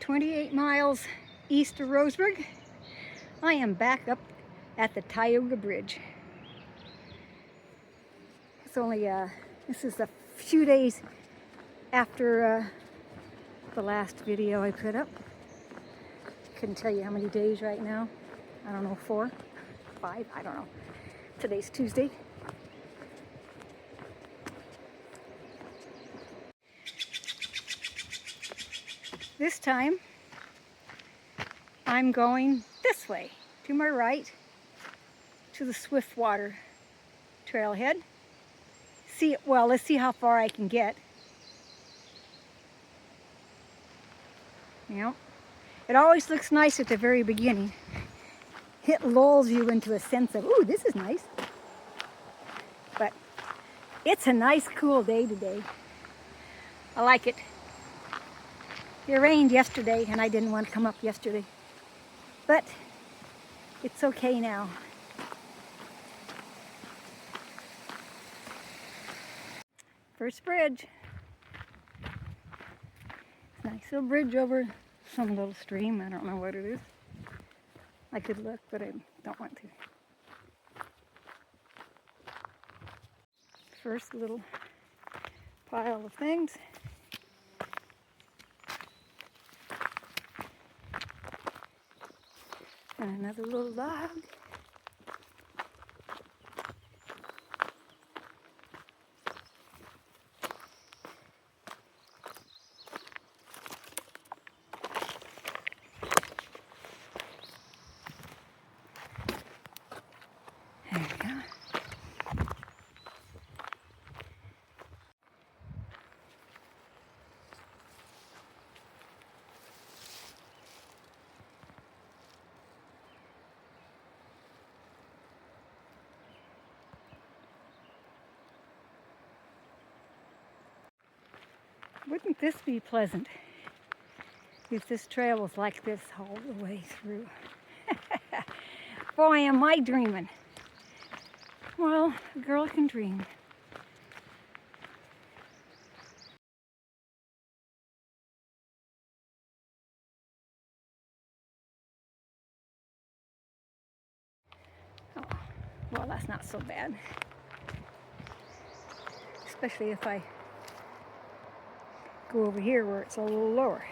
28 miles east of Roseburg. I am back up at the Tioga Bridge. It's only, this is a few days after the last video I put up. Couldn't tell you how many days right now. I don't know, 4, 5, I don't know. Today's Tuesday. This time, I'm going this way, to my right, to the Swiftwater trailhead. Well, let's see how far I can get. You know, it always looks nice at the very beginning. It lulls you into a sense of, ooh, this is nice. But it's a nice, cool day today. I like it. It rained yesterday, and I didn't want to come up yesterday. But it's okay now. First bridge. Nice little bridge over some little stream. I don't know what it is. I could look, but I don't want to. First little pile of things. And another little log. There we go. Wouldn't this be pleasant if this trail was like this all the way through? Boy, am I dreaming. Well, a girl can dream. Oh, well, that's not so bad. Especially if I go over here where it's a little lower.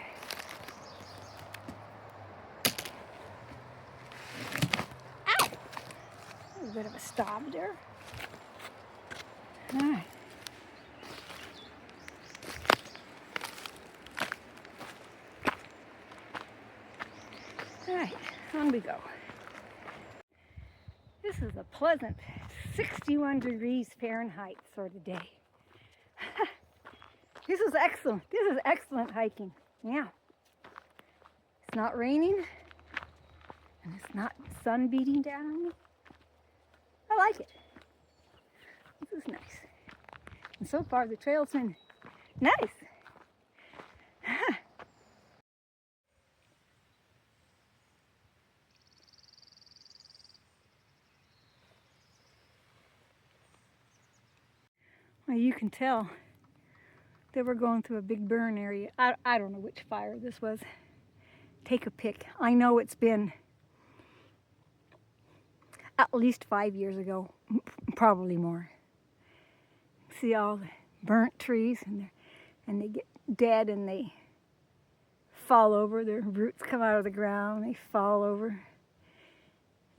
Ow! A bit of a stop there. All right. All right, on we go. This is a pleasant 61 degrees Fahrenheit sort of day. This is excellent. This is excellent hiking. Yeah. It's not raining, and it's not sun beating down on me. I like it. This is nice. And so far the trail's been nice. Well, you can tell they were going through a big burn area. I don't know which fire this was. Take a pick. I know it's been at least 5 years ago, probably more. See all the burnt trees, and they get dead and they fall over. Their roots come out of the ground. They fall over.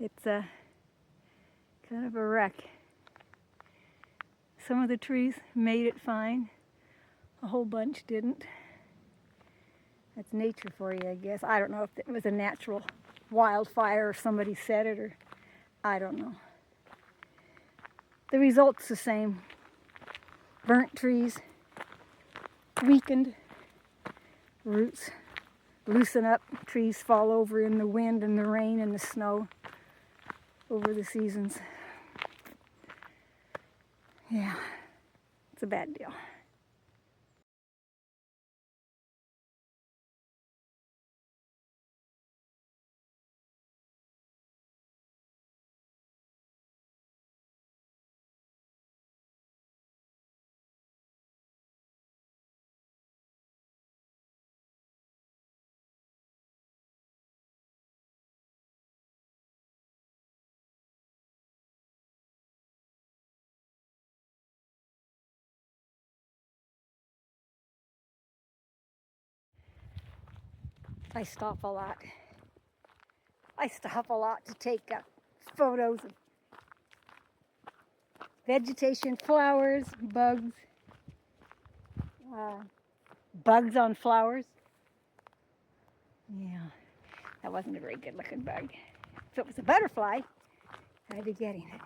It's a kind of a wreck. Some of the trees made it fine. A whole bunch didn't. That's nature for you, I guess. I don't know if it was a natural wildfire or somebody set it, or I don't know. The result's the same. Burnt trees, weakened, roots loosen up, trees fall over in the wind and the rain and the snow over the seasons. Yeah, it's a bad deal. I stop a lot. I stop a lot to take photos of vegetation, flowers, bugs, bugs on flowers. Yeah, that wasn't a very good looking bug. If it was a butterfly, I'd be getting it.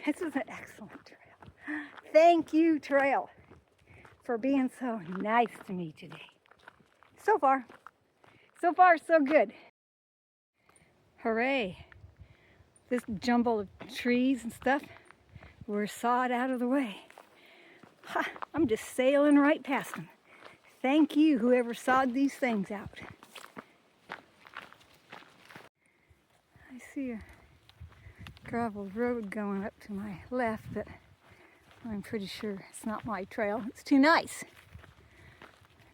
This was an excellent trail. Thank you, trail, for being so nice to me today. So far, so good. Hooray. This jumble of trees and stuff were sawed out of the way. Ha, I'm just sailing right past them. Thank you, whoever sawed these things out. I see a gravel road going up to my left, but I'm pretty sure it's not my trail. It's too nice.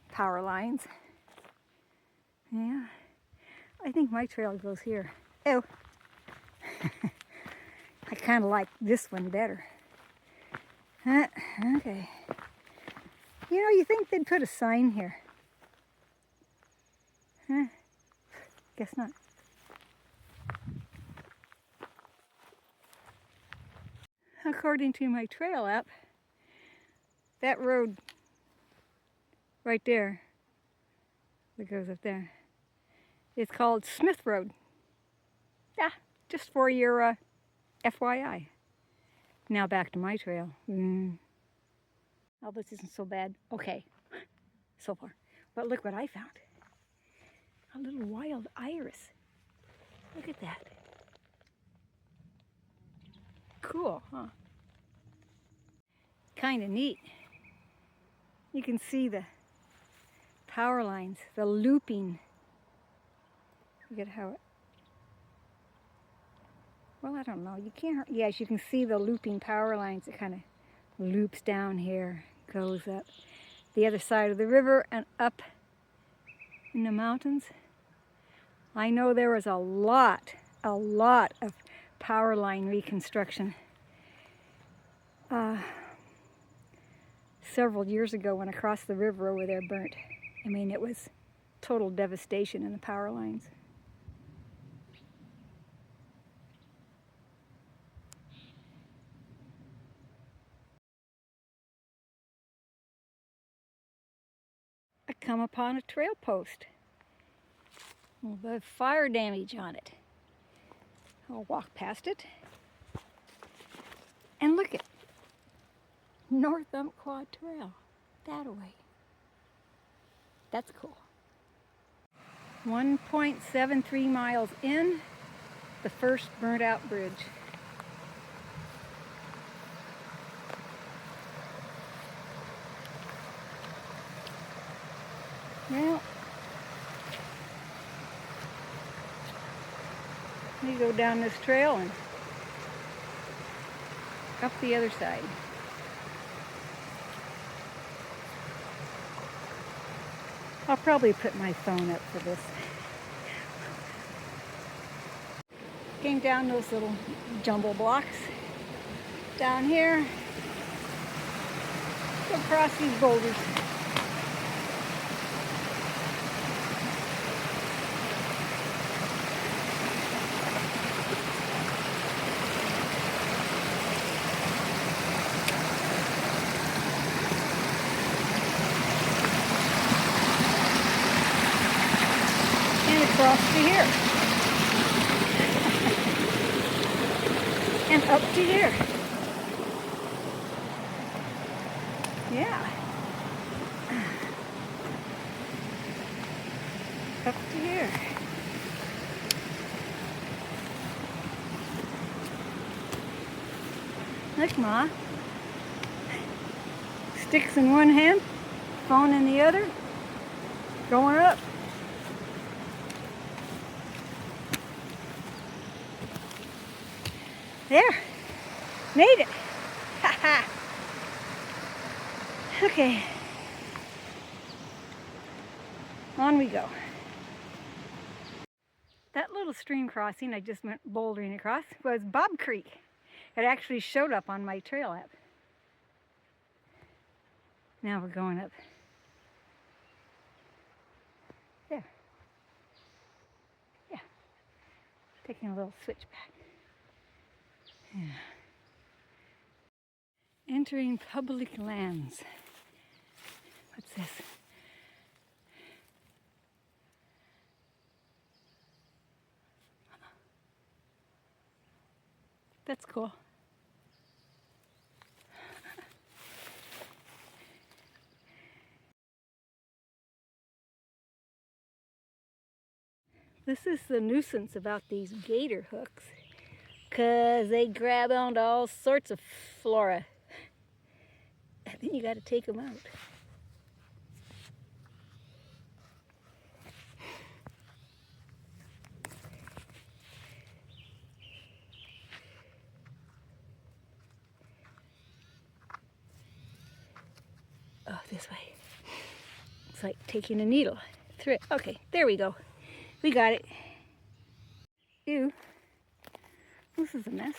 Power lines. Yeah, I think my trail goes here. Oh, I kind of like this one better. Okay. You know, you think they'd put a sign here. Guess not. According to my trail app, that road right there that goes up there is called Smith Road. Yeah, just for your FYI. Now back to my trail. Oh, this isn't so bad. Okay, so far. But look what I found. A little wild iris. Look at that. Cool, huh? Kind of neat. You can see the power lines, the looping. Look at how it, well, I don't know. You can't, yes, you can see the looping power lines. It kind of loops down here, goes up the other side of the river and up in the mountains. I know there was a lot of power line reconstruction several years ago when across the river over there burnt. I mean, it was total devastation in the power lines. I come upon a trail post with the fire damage on it. I'll walk past it and look at North Umpqua Trail that way. That's cool. 1.73 miles in, the first burnt out bridge. Well, you go down this trail and up the other side. I'll probably put my phone up for this. Came down those little jumble blocks. Down here. Go across these boulders. Across to here. And up to here. Yeah. Up to here. Look, Ma. Sticks in one hand, phone in the other, going up. There, made it. Ha ha. Okay, on we go. That little stream crossing I just went bouldering across was Bob Creek. It actually showed up on my trail app. Now we're going up. There. taking a little switchback. Yeah. Entering public lands. What's this? That's cool. This is the nuisance about these gator hooks, because they grab onto all sorts of flora. And then you got to take them out. Oh, this way. It's like taking a needle through it. Okay, there we go. We got it. Ew. This is a mess.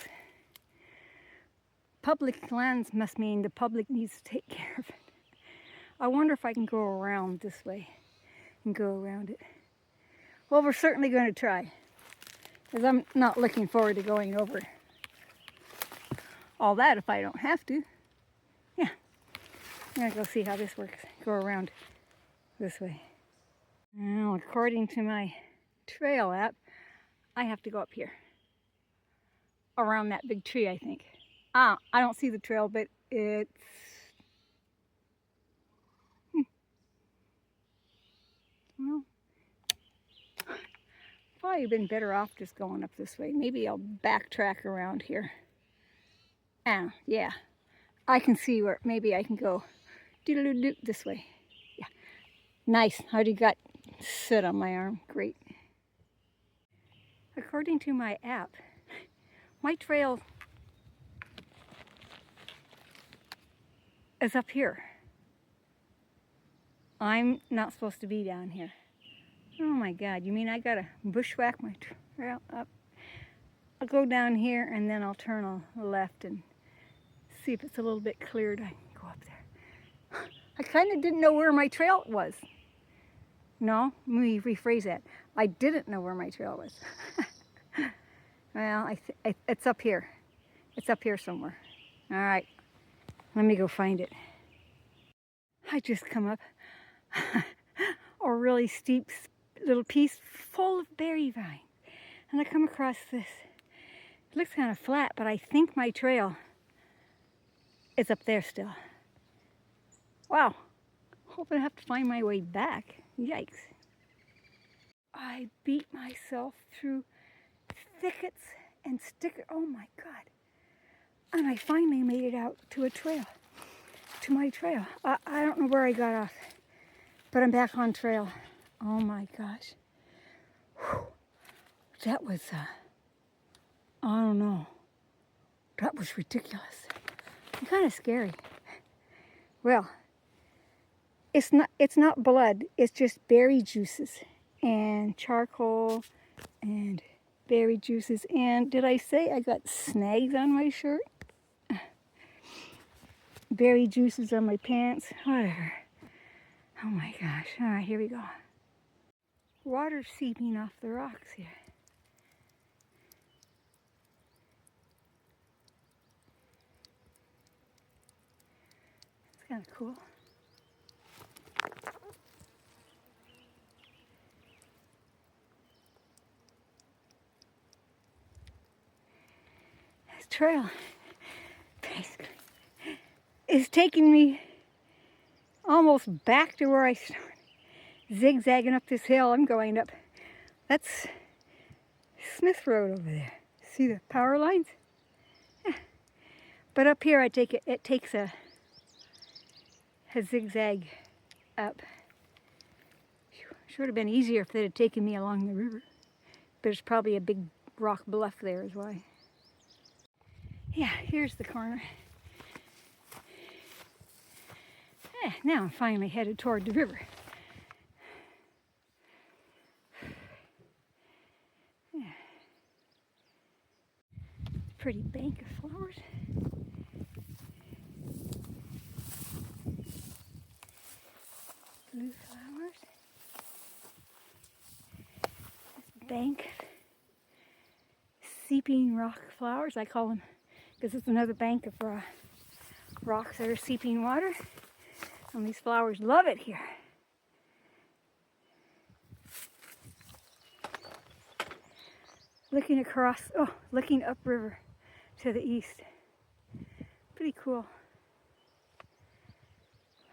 Public lands must mean the public needs to take care of it. I wonder if I can go around this way and go around it. Well, we're certainly going to try, because I'm not looking forward to going over all that if I don't have to. Yeah, I'm going to go see how this works. Go around this way. Well, according to my trail app, I have to go up here. Around that big tree, I think. I don't see the trail, but it's... Well, probably been better off just going up this way. Maybe I'll backtrack around here. Yeah. I can see where maybe I can go doodle-doo this way. Yeah. Nice. I already got soot on my arm. Great. According to my app, my trail is up here. I'm not supposed to be down here. Oh my God, you mean I gotta bushwhack my trail up? I'll go down here and then I'll turn a left and see if it's a little bit cleared. I can go up there. I kind of didn't know where my trail was. No, let me rephrase that. I didn't know where my trail was. Well, it's up here. It's up here somewhere. All right, let me go find it. I just come up a really steep little piece full of berry vine. And I come across this. It looks kind of flat, but I think my trail is up there still. Wow. Hope I have to find my way back. Yikes. I beat myself through thickets and stickers. Oh my God. And I finally made it out to a trail. To my trail. I don't know where I got off, but I'm back on trail. Oh my gosh. Whew. That was, I don't know. That was ridiculous. Kind of scary. Well, it's not blood. It's just berry juices and charcoal and berry juices. And did I say I got snags on my shirt? Berry juices on my pants. Whatever. Oh my gosh. All right, here we go. Water seeping off the rocks here. It's kind of cool. This trail basically is taking me almost back to where I started. Zigzagging up this hill I'm going up. That's Smith Road over there. See the power lines? Yeah. But up here it takes a zigzag up. Sure would have been easier if they'd have taken me along the river. But there's probably a big rock bluff there is why. Yeah, here's the corner. Yeah, now I'm finally headed toward the river. Yeah. Pretty bank of flowers. Blue flowers. This bank seeping rock flowers, I call them, because it's another bank of rocks that are seeping water. And these flowers love it here. Looking across, looking upriver to the east. Pretty cool.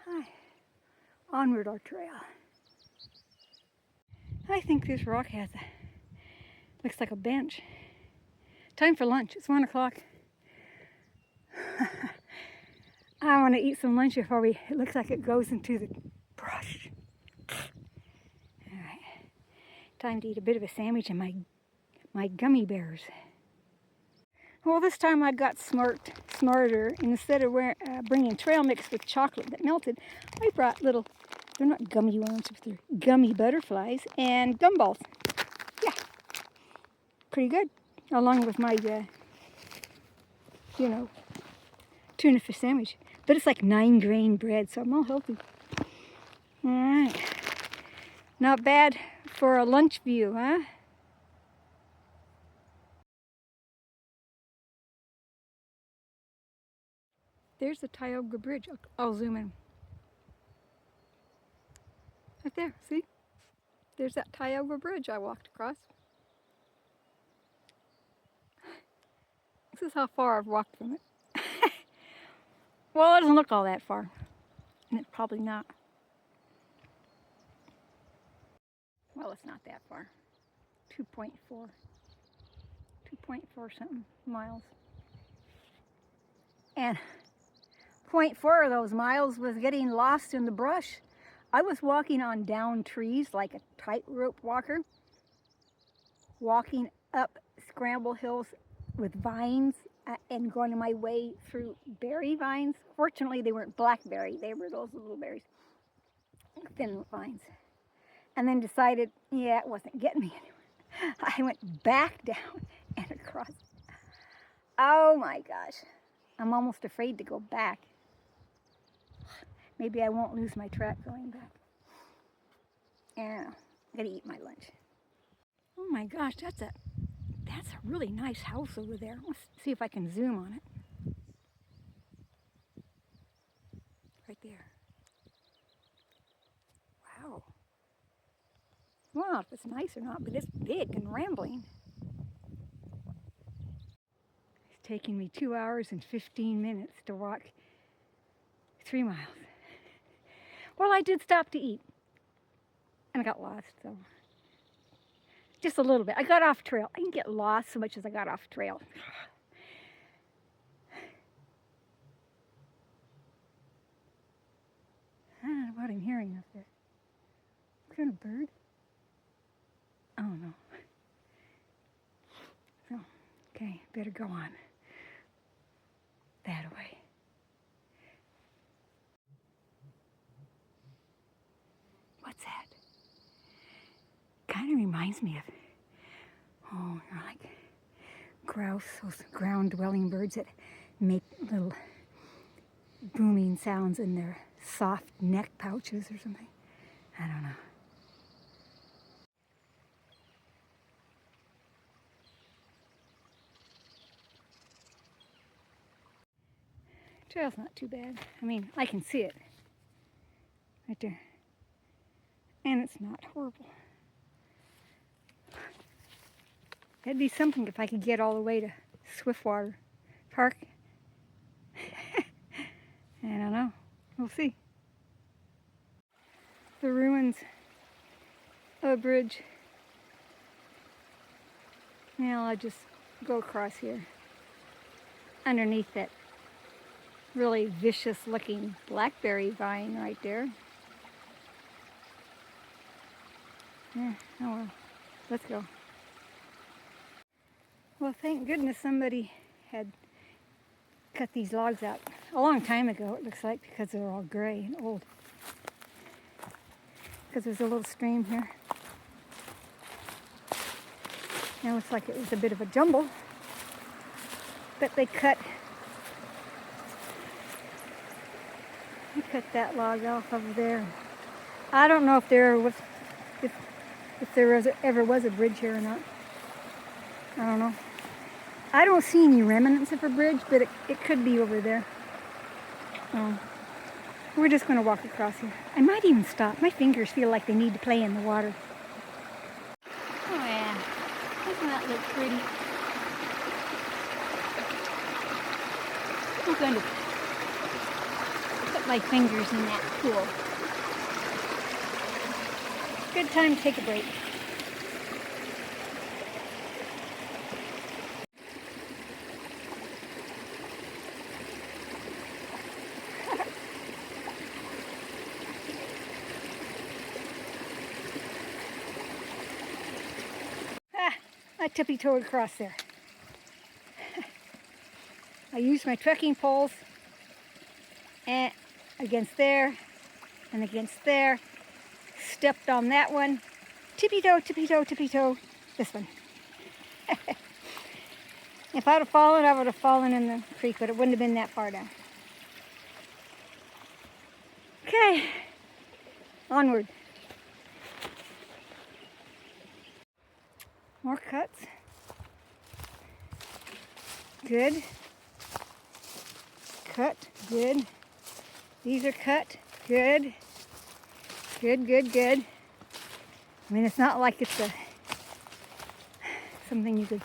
Hi. Onward our trail. I think this rock looks like a bench. Time for lunch. It's 1 o'clock. I want to eat some lunch before it looks like it goes into the brush. All right. Time to eat a bit of a sandwich and my gummy bears. Well, this time I got smarter. Instead of bringing trail mix with chocolate that melted, I brought little, they're not gummy worms, but they're gummy butterflies and gumballs. Yeah, pretty good. Along with my, tuna fish sandwich. But it's like 9-grain bread, so I'm all healthy. All right. Not bad for a lunch view, huh? There's the Tioga Bridge. I'll zoom in. Right there, see? There's that Tioga Bridge I walked across. This is how far I've walked from it. Well, it doesn't look all that far. And it's probably not. Well, it's not that far. 2.4 something miles. And 0.4 of those miles was getting lost in the brush. I was walking on down trees like a tightrope walker, walking up scramble hills with vines and going my way through berry vines. Fortunately, they weren't blackberry. They were those little berries, thin vines. And then decided, yeah, it wasn't getting me anywhere. I went back down and across. Oh my gosh. I'm almost afraid to go back. Maybe I won't lose my track going back. Yeah, I gotta eat my lunch. Oh my gosh, that's a really nice house over there. Let's see if I can zoom on it. Right there. Wow. Well, I don't know if it's nice or not, but it's big and rambling. It's taking me 2 hours and 15 minutes to walk 3 miles. Well, I did stop to eat. And I got lost, so. Just a little bit. I got off trail. I didn't get lost so much as I got off trail. I don't know what I'm hearing up there. What kind of bird? I don't know. So, okay, better go on. That way. What's that? Kind of reminds me of, like grouse, those ground-dwelling birds that make little booming sounds in their soft neck pouches or something. I don't know. Trail's not too bad. I mean, I can see it right there. And it's not horrible. It'd be something if I could get all the way to Swiftwater Park. I don't know. We'll see. The ruins of a bridge. Now I'll just go across here. Underneath that really vicious looking blackberry vine right there. Yeah, oh well. Let's go. Well, thank goodness somebody had cut these logs out a long time ago, it looks like, because they're all gray and old. Because there's a little stream here. Now it looks like it was a bit of a jumble, but they cut that log off over there. I don't know if there ever was a bridge here or not. I don't know. I don't see any remnants of a bridge, but it could be over there. We're just going to walk across here. I might even stop. My fingers feel like they need to play in the water. Oh yeah, doesn't that look pretty? I'm going to put my fingers in that pool. Good time to take a break. I tippy-toed across there. I used my trekking poles and against there and against there. Stepped on that one. Tippy-toe, tippy-toe, tippy-toe. This one. If I'd have fallen, I would have fallen in the creek, but it wouldn't have been that far down. Okay, onward. More cuts. Good. Cut. Good. These are cut. Good. Good, good, good. I mean, it's not like it's something you could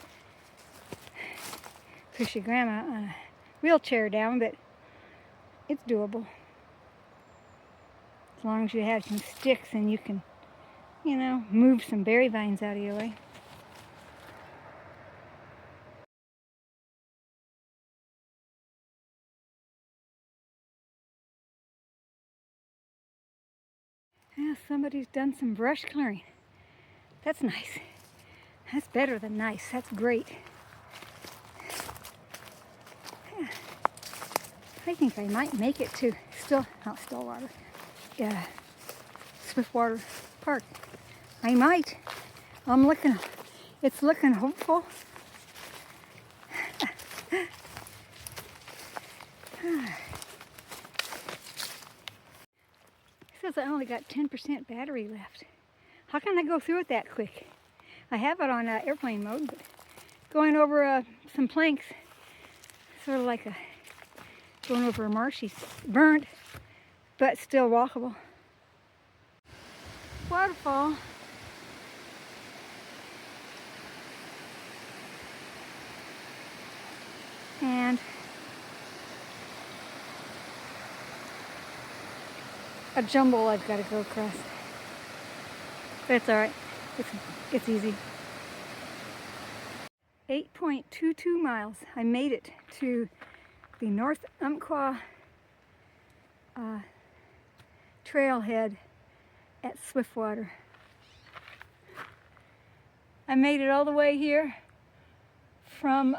push your grandma on a wheelchair down, but it's doable. As long as you have some sticks and you can, you know, move some berry vines out of your way. Yeah, somebody's done some brush clearing. That's nice. That's better than nice. That's great. Yeah. I think I might make it to Stillwater. Yeah, Swiftwater Park. I might. I'm looking. It's looking hopeful. It says I only got 10% battery left. How can I go through it that quick? I have it on airplane mode, but going over some planks, sort of like going over a marshy, burnt, but still walkable. Waterfall. And a jumble I've got to go across. But it's alright. It's easy. 8.22 miles. I made it to the North Umpqua Trailhead at Swiftwater. I made it all the way here from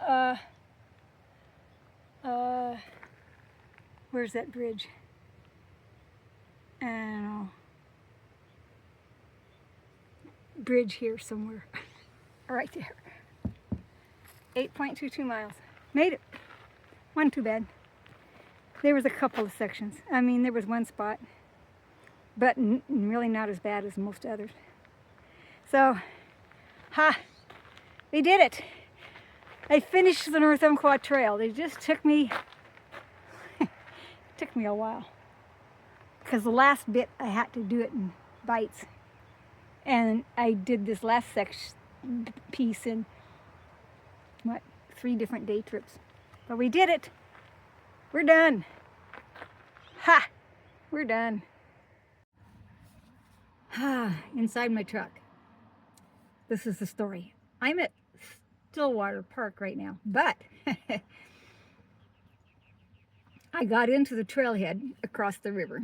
where's that bridge? I don't know. Bridge here somewhere. Right there. 8.22 miles. Made it. Wasn't too bad. There was a couple of sections. I mean, there was one spot, but really not as bad as most others. So, we did it. I finished the North Umpqua Trail. It just took me, took me a while. Because the last bit, I had to do it in bites. And I did this last piece in, 3 different day trips. But we did it. We're done. We're done. Inside my truck. This is the story. I'm at Stillwater Park right now, but I got into the trailhead across the river.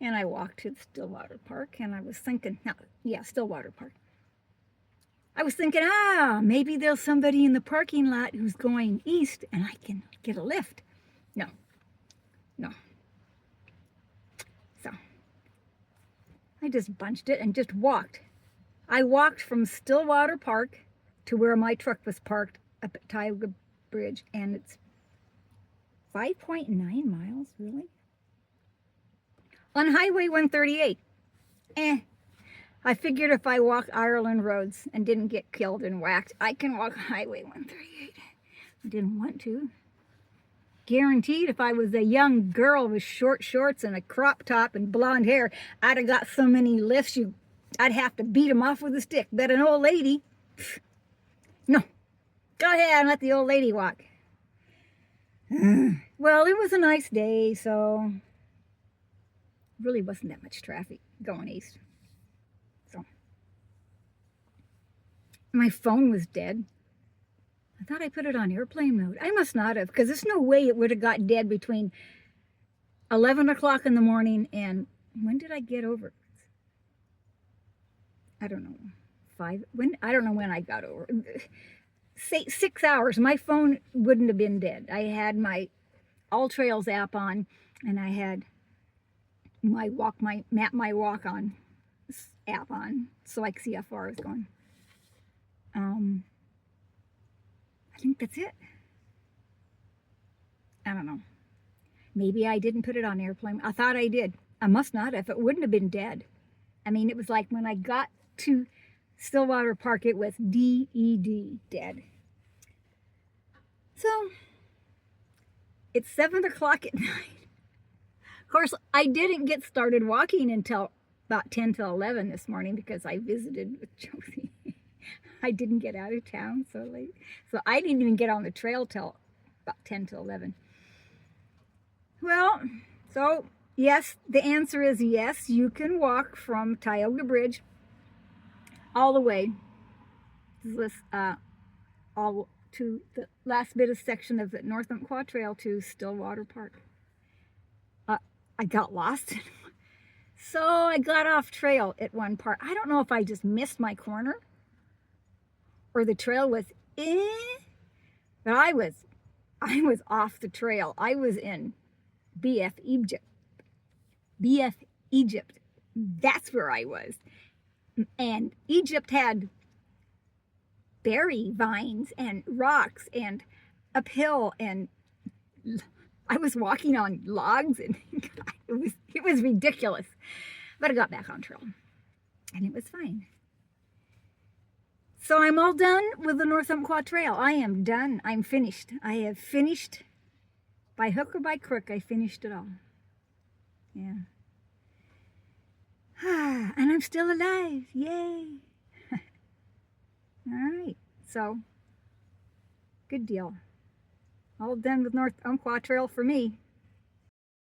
And I walked to Stillwater Park, and I was thinking, Stillwater Park. I was thinking, maybe there's somebody in the parking lot who's going east, and I can get a lift. No. So, I just bunched it and just walked. I walked from Stillwater Park to where my truck was parked up at Tioga Bridge, and it's 5.9 miles, really? On Highway 138. I figured if I walk Ireland roads and didn't get killed and whacked, I can walk Highway 138. I didn't want to. Guaranteed if I was a young girl with short shorts and a crop top and blonde hair, I'd have got so many lifts I'd have to beat them off with a stick. But an old lady, no. Go ahead and let the old lady walk. Well, it was a nice day, so really wasn't that much traffic going east. So my phone was dead. I thought I put it on airplane mode. I must not have, because there's no way it would have got dead between 11 o'clock in the morning and when did I get over? I don't know. I don't know when I got over. Say 6 hours. My phone wouldn't have been dead. I had my All Trails app on, and I had my Map My Walk on app on, so I could see how far I was going. I think that's it. I don't know. Maybe I didn't put it on airplane. I thought I did. I must not have. It wouldn't have been dead. I mean, it was like when I got to Swiftwater Park, it was DED, dead. So, it's 7 o'clock at night. Of course, I didn't get started walking until about 10 till 11 this morning because I visited with Josie. I didn't get out of town so late. So I didn't even get on the trail till about 10 till 11. Well, so yes, the answer is yes. You can walk from Tioga Bridge all the way all to the last bit of section of the North Umpqua Trail to Swiftwater Park. I got lost. So I got off trail at one part. I don't know if I just missed my corner or the trail was but I was off the trail. I was in BF Egypt. That's where I was. And Egypt had berry vines and rocks and uphill, and I was walking on logs, and it was ridiculous. But I got back on trail, and it was fine. So I'm all done with the North Umpqua Trail. I am done. I'm finished. I have finished. By hook or by crook, I finished it all. Yeah. And I'm still alive. Yay. All right. So, good deal. All done with North Umpqua Trail for me.